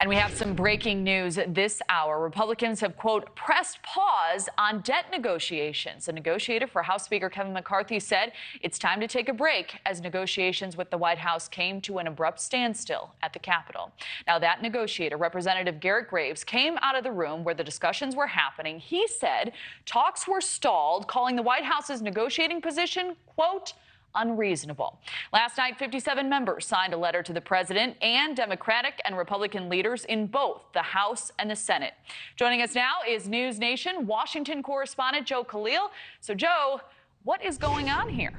And we have some breaking news this hour. Republicans have, quote, pressed pause on debt negotiations. A negotiator for House Speaker Kevin McCarthy said it's time to take a break as negotiations with the White House came to an abrupt standstill at the Capitol. Now, that negotiator, Representative Garrett Graves, came out of the room where the discussions were happening. He said talks were stalled, calling the White House's negotiating position, quote, unreasonable. Last night, 57 members signed a letter to the president and Democratic and Republican leaders in both the House and the Senate. Joining us now is News Nation Washington correspondent Joe Khalil. So, Joe, what is going on here?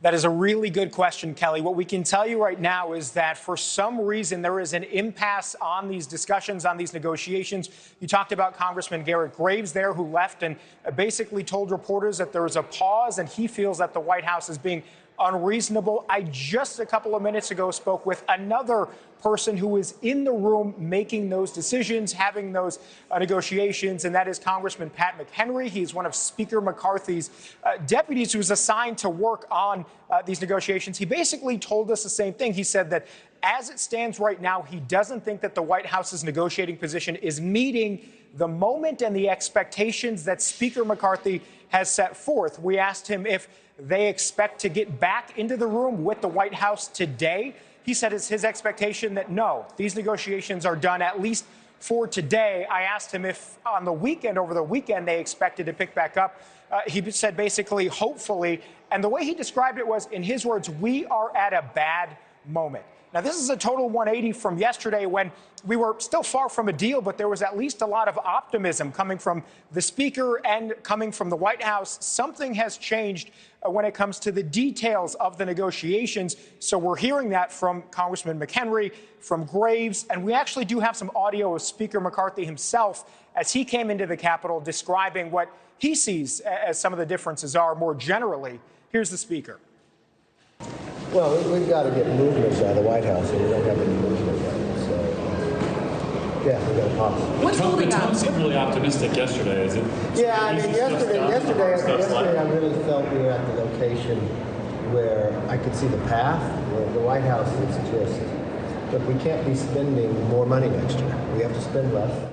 That is a really good question, Kelly. What we can tell you right now is that for some reason there is an impasse on these discussions, on these negotiations. You talked about Congressman Garrett Graves there, who left and basically told reporters that there was a pause and he feels that the White House is being unreasonable. I just a couple of minutes ago spoke with another person who is in the room making those decisions, having those negotiations, and that is Congressman Pat McHenry. He's one of Speaker McCarthy's deputies who's assigned to work on these negotiations. He basically told us the same thing. He said that as it stands right now, he doesn't think that the White House's negotiating position is meeting the moment and the expectations that Speaker McCarthy has set forth. We asked him if they expect to get back into the room with the White House today. He said it's his expectation that no, these negotiations are done at least for today. I asked him if on the weekend, over the weekend, they expected to pick back up. He said basically, hopefully. And the way he described it was, in his words, we are at a bad moment. Now, this is a total 180 from yesterday when we were still far from a deal, but there was at least a lot of optimism coming from the Speaker and coming from the White House. Something has changed when it comes to the details of the negotiations. So we're hearing that from Congressman McHenry, from Graves, and we actually do have some audio of Speaker McCarthy himself as he came into the Capitol describing what he sees as some of the differences are more generally. Here's the Speaker. Well, we've got to get movement out of the White House, and we don't have any movement yet. So, yeah, we've got to pause. What's holding up? The tone seemed really optimistic yesterday. Is it? Yeah, I mean, yesterday, I really felt we were at the location where I could see the path. The White House is just, look, we can't be spending more money next year. We have to spend less.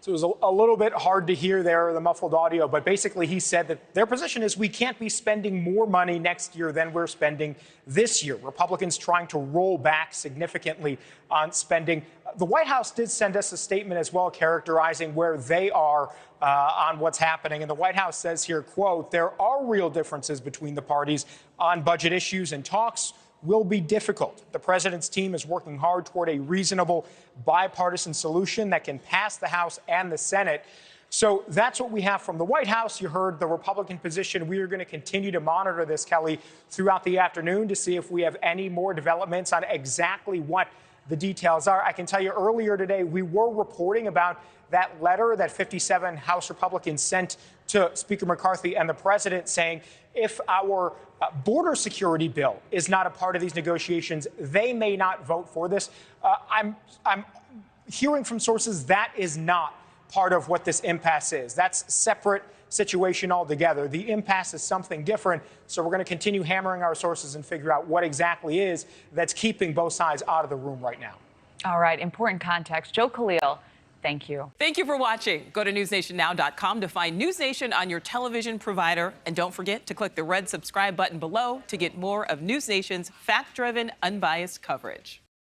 So it was a little bit hard to hear there, the muffled audio, but basically he said that their position is we can't be spending more money next year than we're spending this year. Republicans trying to roll back significantly on spending. The White House did send us a statement as well characterizing where they are on what's happening. And the White House says here, quote, there are real differences between the parties on budget issues and talks will be difficult. The president's team is working hard toward a reasonable bipartisan solution that can pass the House and the Senate. So that's what we have from the White House. You heard the Republican position. We are going to continue to monitor this, Kelly, throughout the afternoon to see if we have any more developments on exactly what the details are. I can tell you earlier today, we were reporting about that letter that 57 House Republicans sent to Speaker McCarthy and the president saying if our border security bill is not a part of these negotiations, they may not vote for this. I'm hearing from sources that is not part of what this impasse is. That's a separate situation altogether. The impasse is something different. So we're going to continue hammering our sources and figure out what exactly is that's keeping both sides out of the room right now. All right. Important context. Joe Khalil, thank you. Thank you for watching. Go to newsnationnow.com to find News Nation on your television provider. And don't forget to click the red subscribe button below to get more of News Nation's fact-driven, unbiased coverage.